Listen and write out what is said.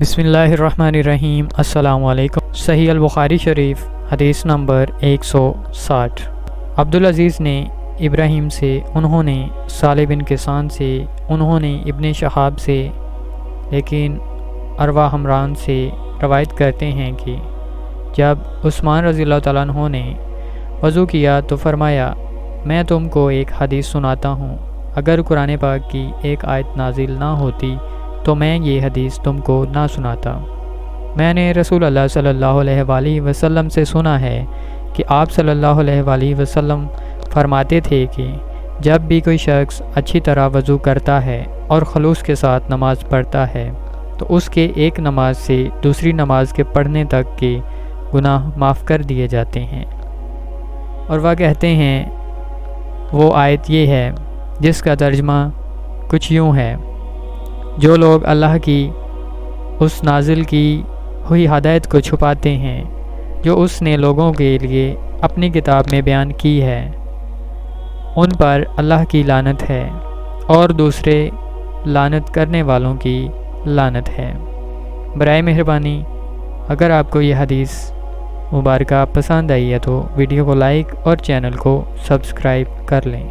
بسم اللہ الرحمن الرحیم۔ السلام علیکم۔ صحیح البخاری شریف حدیث نمبر 160۔ عبدالعزیز نے ابراہیم سے، انہوں نے صالح بن کیسان سے، انہوں نے ابن شہاب سے، لیکن عروہ حمران سے روایت کرتے ہیں کہ جب عثمان رضی اللہ تعالیٰ عنہ نے وضو کیا تو فرمایا، میں تم کو ایک حدیث سناتا ہوں، اگر قرآن پاک کی ایک آیت نازل نہ ہوتی تو میں یہ حدیث تم کو نہ سناتا۔ میں نے رسول اللہ صلی اللہ علیہ وآلہ وسلم سے سنا ہے کہ آپ صلی اللہ علیہ وآلہ وسلم فرماتے تھے کہ جب بھی کوئی شخص اچھی طرح وضو کرتا ہے اور خلوص کے ساتھ نماز پڑھتا ہے تو اس کے ایک نماز سے دوسری نماز کے پڑھنے تک کے گناہ معاف کر دیے جاتے ہیں۔ اور وہ کہتے ہیں وہ آیت یہ ہے جس کا ترجمہ کچھ یوں ہے، جو لوگ اللہ کی اس نازل کی ہوئی ہدایت کو چھپاتے ہیں جو اس نے لوگوں کے لیے اپنی کتاب میں بیان کی ہے، ان پر اللہ کی لعنت ہے اور دوسرے لعنت کرنے والوں کی لعنت ہے۔ برائے مہربانی اگر آپ کو یہ حدیث مبارکہ پسند آئی ہے تو ویڈیو کو لائک اور چینل کو سبسکرائب کر لیں۔